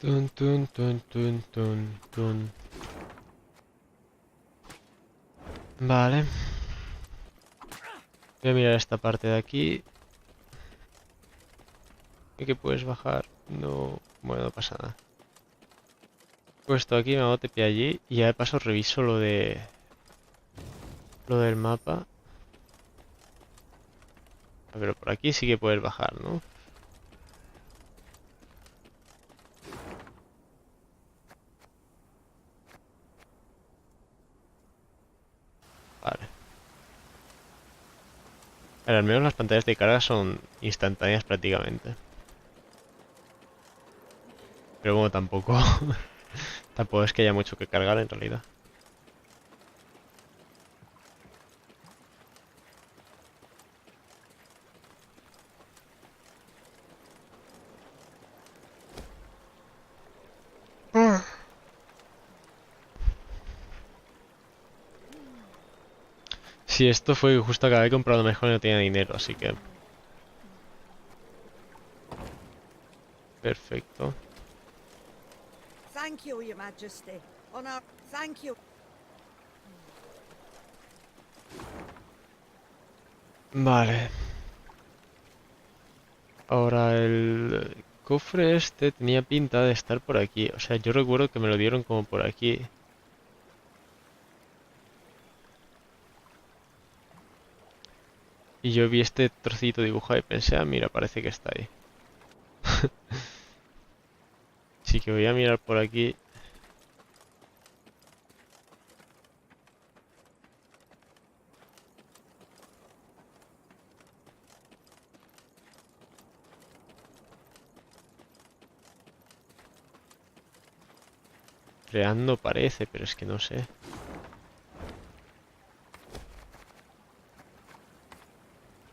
Tun, tun, tun, tun, tun, tun. Vale. Voy a mirar esta parte de aquí. ¿Y que puedes bajar? No. Bueno, no pasa nada. Puesto aquí, me hago TP allí. Y ya de paso reviso lo de... lo del mapa. Pero por aquí sí que puedes bajar, ¿no? Vale. Pero al menos las pantallas de carga son instantáneas prácticamente. Pero bueno, tampoco... tampoco es que haya mucho que cargar en realidad. Sí, esto fue justo acabé de comprar lo mejor y no tenía dinero, así que... Perfecto. Thank you, Your Majesty. Honor, thank you. Vale. Ahora el cofre este tenía pinta de estar por aquí. O sea, yo recuerdo que me lo dieron como por aquí. Y yo vi este trocito dibujado y pensé, ah, mira, parece que está ahí. Así que voy a mirar por aquí. Creando parece, pero es que no sé.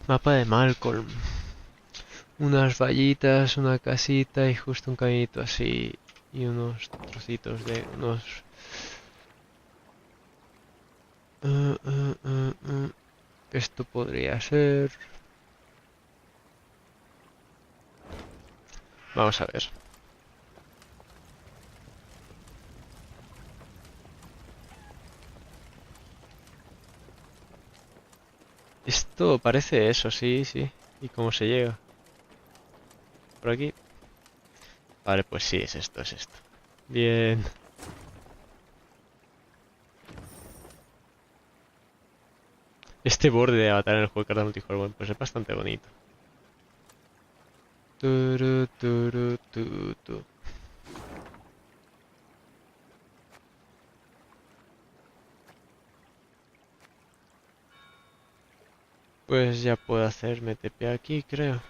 Mapa de Malcolm. Unas vallitas, una casita y justo un caminito así. Y unos trocitos de unos... Esto podría ser... Vamos a ver. Esto parece eso, sí, sí. ¿Y cómo se llega? ¿Por aquí? Vale, pues sí, es esto, es esto. Bien. Este borde de avatar en el juego de cartas multijugador, pues es bastante bonito. Turu, turu, tu, tu. Pues ya puedo hacerme TP aquí, creo.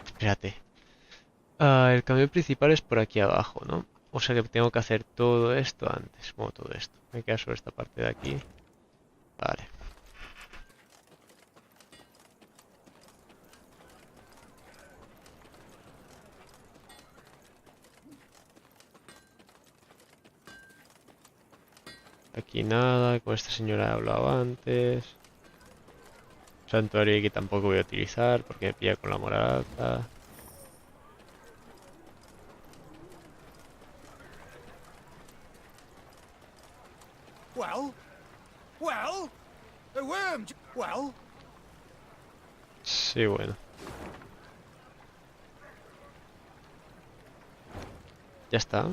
Espérate. El cambio principal es por aquí abajo, ¿no? O sea que tengo que hacer todo esto antes. Bueno, todo esto. Me queda solo esta parte de aquí. Vale. Aquí nada, con esta señora he hablado antes. Santuario que tampoco voy a utilizar porque me pilla con la moral alta. Well, a worm. Well, Sí, bueno. Ya está.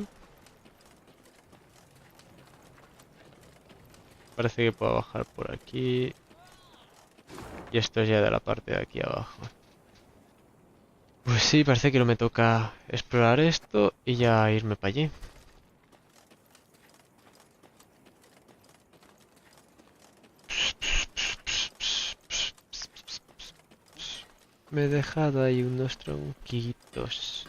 Parece que puedo bajar por aquí. Y esto es ya de la parte de aquí abajo. Pues sí, parece que no me toca explorar esto y ya irme para allí. Me he dejado ahí unos tronquitos.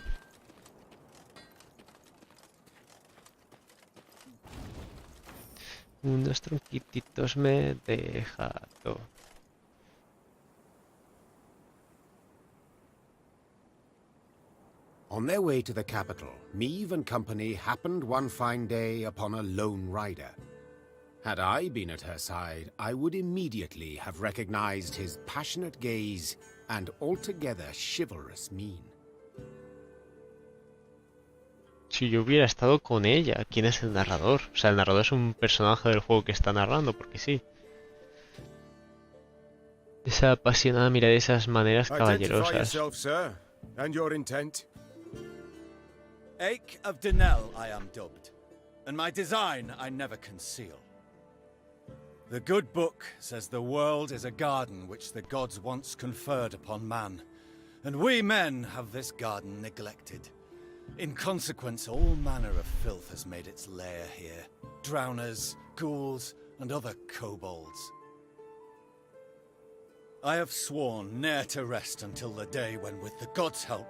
Unos tronquititos me he dejado. On their way to the capital, Meave and company happened one fine day upon a lone rider. Had I been at her side, I would immediately have recognized his passionate gaze and altogether chivalrous mien. Si yo hubiera estado con ella, ¿quién es el narrador? O sea, el narrador es un personaje del juego que está narrando, porque sí. Esa apasionada mirada y esas maneras Identify caballerosas. yourself, sir, and your intent. Ache of Denel I am dubbed, and my design I never conceal. The good book says the world is a garden which the gods once conferred upon man, and we men have this garden neglected. In consequence, all manner of filth has made its lair here. Drowners, ghouls, and other kobolds. I have sworn ne'er to rest until the day when, with the gods' help,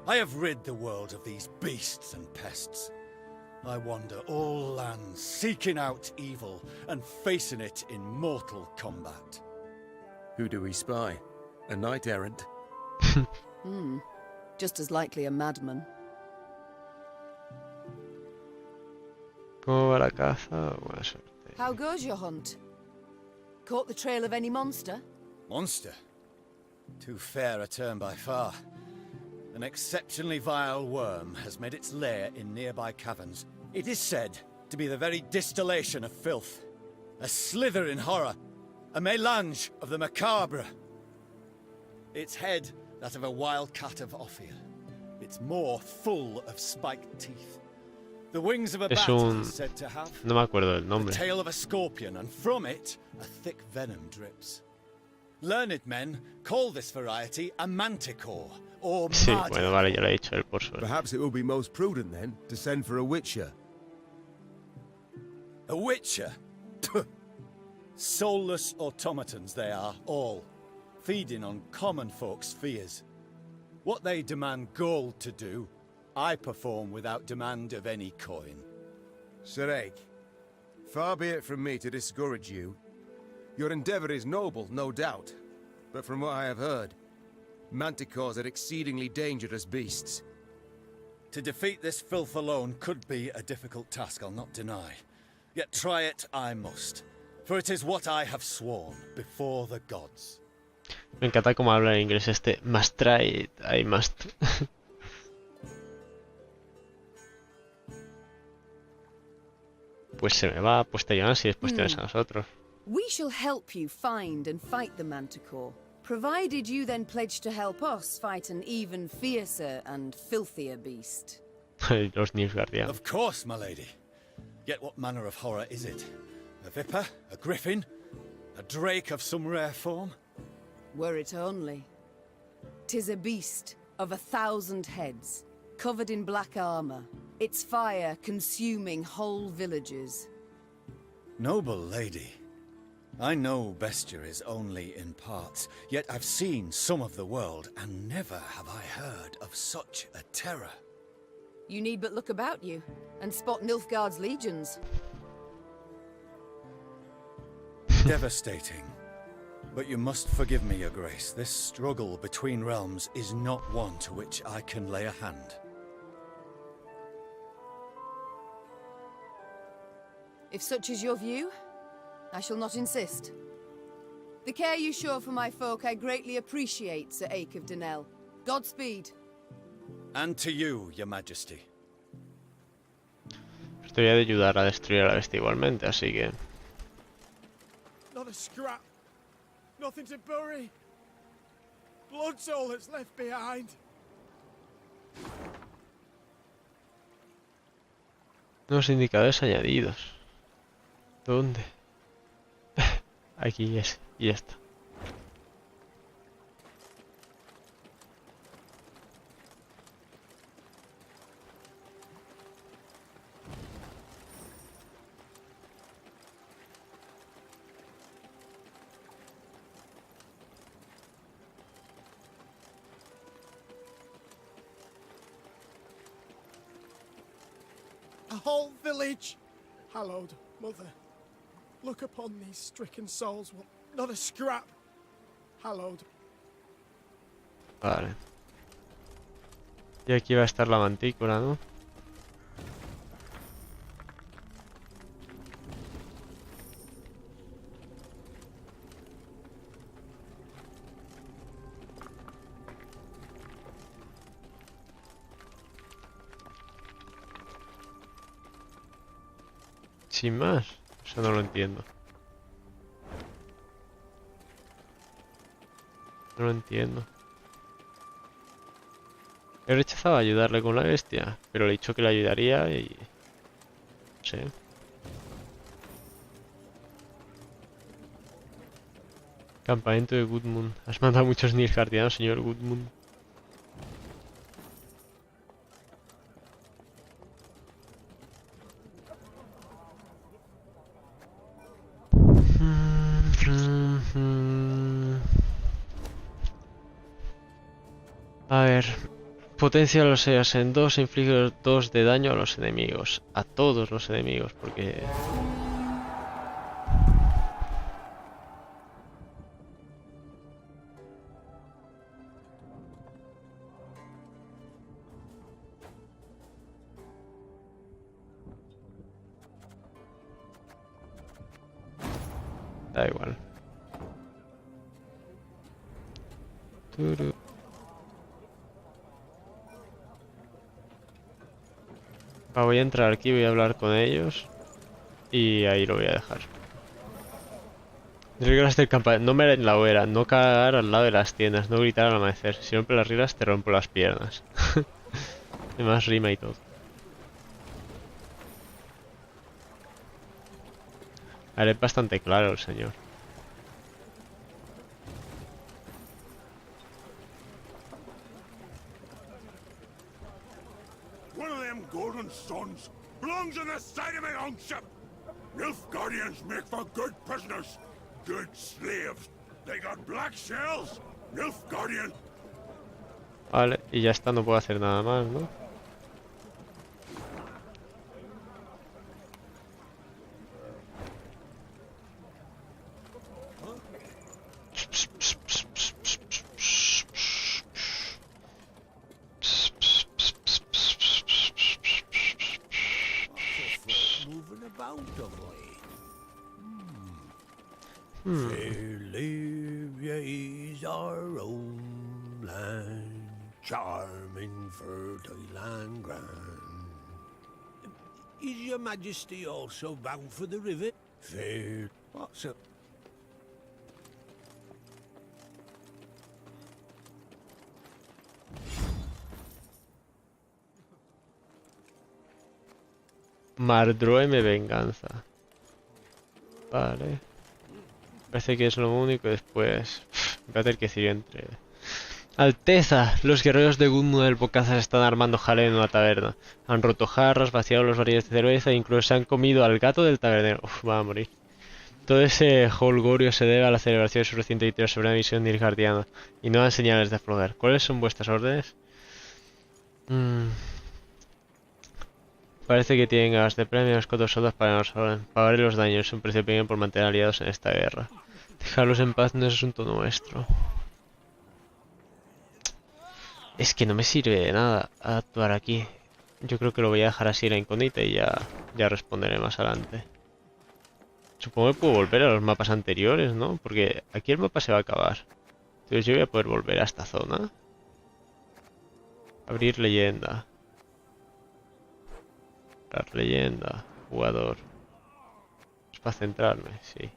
I have rid the world of these beasts and pests. I wander all lands, seeking out evil and facing it in mortal combat. Who do we spy? A knight-errant? Just as likely a madman. ¿Cómo va la caza? Buena suerte. How goes your hunt? Caught the trail of any monster? Monster? Too fair a term by far. An exceptionally vile worm has made its lair in nearby caverns. It is said to be the very distillation of filth. A slither in horror. A mélange of the macabre. Its head, that of a wild cat of Ophir. Its maw full of spiked teeth. The wings of a bat it is said to have. No me acuerdo del nombre. The tail of a scorpion, and from it, a thick venom drips. Learned men call this variety a manticore, or Sí, marder. bueno, vale, ya lo he dicho él por suerte. Perhaps it will be most prudent, then, to send for a witcher. A witcher? Soulless automatons they are, all, feeding on common folks' fears. What they demand gold to do, I perform without demand of any coin. Sir Ake, far be it from me to discourage you. Your endeavor is noble, no doubt. But from what I have heard, Manticores are exceedingly dangerous beasts. To defeat this filth alone could be a difficult task, I'll not deny. Yet try it I must, for it is what I have sworn before the gods. Me encanta cómo habla en inglés este. Must try it, I must. Pues se me va, pues te llevan si después tienes a nosotros. We shall help you find and fight the Manticore, provided you then pledge to help us fight an even fiercer and filthier beast. Los Nilfgaardianos. Of course, my lady. Yet what manner of horror is it? A viper? A griffin? A drake of some rare form? Were it only. 'Tis a beast of 1,000 heads, covered in black armor, its fire consuming whole villages. Noble lady. I know bestiaries only in parts, yet I've seen some of the world, and never have I heard of such a terror. You need but look about you, and spot Nilfgaard's legions. Devastating. But you must forgive me, Your Grace. This struggle between realms is not one to which I can lay a hand. If such is your view, I shall not insist. The care you show for my folk I greatly appreciate, Sir Ake of Denell. Godspeed. And to you, Your Majesty. Te voy a ayudar a destruir a la bestia igualmente, así que... Not a scrap. Nothing to bury. Blood's all that's left behind. Nuevos indicadores añadidos. ¿Dónde? Aquí es, y esta. A whole village. Hallowed, mother. Look upon these stricken souls. Not a scrap. Hallowed. Vale. Y aquí va a estar la mantícora, ¿no? Sin más. Eso no lo entiendo. No lo entiendo. He rechazado ayudarle con la bestia, pero le he dicho que le ayudaría y... no sé. Campamento de Goodmund. Has mandado a muchos Nilfgaardianos, señor Goodmund. A ver, potencia los EOS en 2, inflige 2 de daño a los enemigos, a todos los enemigos, porque... Da igual. Voy a entrar aquí, voy a hablar con ellos y ahí lo voy a dejar. Reglas del campamento. No me en la hoguera, no cagar al lado de las tiendas, no gritar al amanecer. Si rompes las reglas te rompo las piernas. Además rima y todo. A ver, es bastante claro el señor. One of them golden suns belongs on the side of my own ship. Nilfgaardians make for good prisoners, good slaves. They got black shells. Nilfgaardian. Vale, y ya está, no puedo hacer nada más, ¿no? Fair Libya is our own land, charming, fertile and grand. Is your majesty also bound for the river? Fair... What's up? Mardroeme venganza. Vale. Parece que es lo único. Después voy a tener que decir entre... Alteza, los guerreros de Gunno del Bocazas están armando jaleo en una taberna. Han roto jarras, vaciado los barriles de cerveza e incluso se han comido al gato del tabernero. Uf, va a morir. Todo ese holgorio se debe a la celebración de su reciente victoria sobre una misión nilfgaardiana y no dan señales de aflojar. ¿Cuáles son vuestras órdenes? Parece que tienen gas de premio los 4 soldados para no orden. Pagaré los daños, es un precio pequeño por mantener aliados en esta guerra. Dejarlos en paz no es asunto nuestro. Es que no me sirve de nada actuar aquí. Yo creo que lo voy a dejar así la incógnita y ya responderé más adelante. Supongo que puedo volver a los mapas anteriores, ¿no? Porque aquí el mapa se va a acabar. Entonces yo voy a poder volver a esta zona. Abrir leyenda. La leyenda. Jugador. Es para centrarme, sí.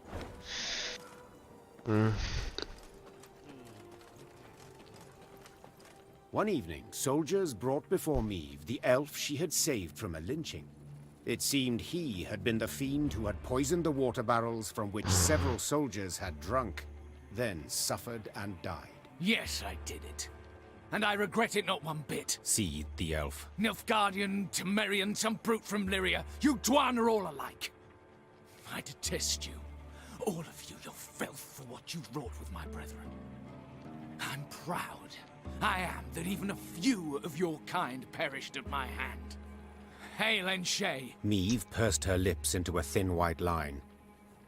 One evening, soldiers brought before Meve the elf she had saved from a lynching. It seemed he had been the fiend who had poisoned the water barrels from which several soldiers had drunk, then suffered and died. Yes, I did it. And I regret it not one bit. Seethed the elf. Nilfgaardian, Temerian, some brute from Lyria, you Dwan are all alike. I detest you. All of you, your filth for what you wrought with my brethren. I'm proud. I am that even a few of your kind perished at my hand. Hail and Shay. Meve pursed her lips into a thin white line.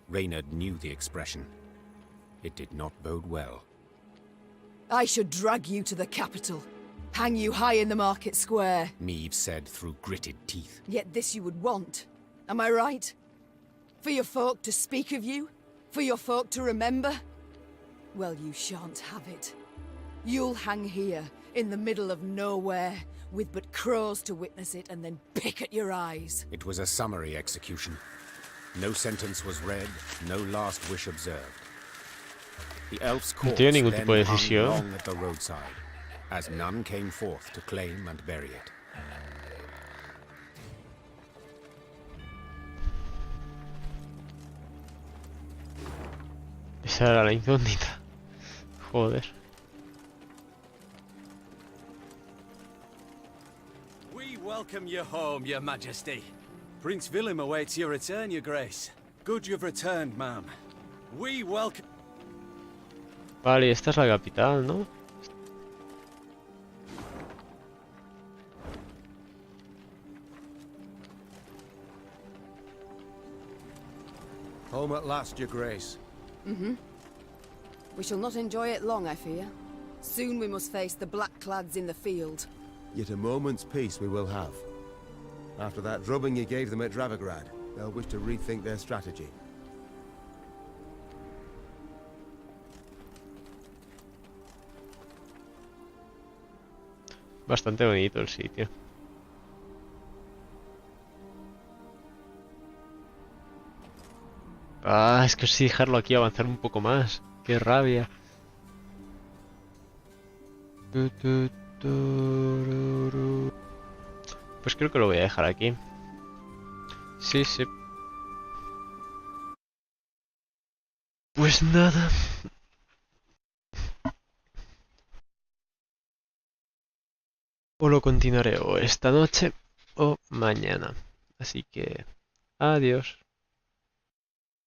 Reynard knew the expression. It did not bode well. I should drag you to the capital. Hang you high in the market square. Meve said through gritted teeth. Yet this you would want. Am I right? For your folk to speak of you? For your folk to remember? Well, you shan't have it. You'll hang here, in the middle of nowhere, with but crows to witness it and then pick at your eyes. It was a summary execution. No sentence was read, no last wish observed. The elf's corpse no tiene ningún then tipo de hung decisión. long at the roadside, as none came forth to claim and bury it. Esa era la incógnita. Joder. We welcome you home, your majesty. Prince Willem awaits your return, your grace. Good you've returned, ma'am. We welcome... Vale, esta es la capital, ¿no? Home at last, your grace. We shall not enjoy it long, I fear. Soon we must face the black-clads in the field. Yet a moment's peace we will have. After that drubbing you gave them at Dravograd, they'll wish to rethink their strategy. Bastante bonito el sitio. Ah, es que sí dejarlo aquí avanzar un poco más. Qué rabia. Pues creo que lo voy a dejar aquí. Sí, sí. Pues nada. O lo continuaré o esta noche o mañana. Así que adiós.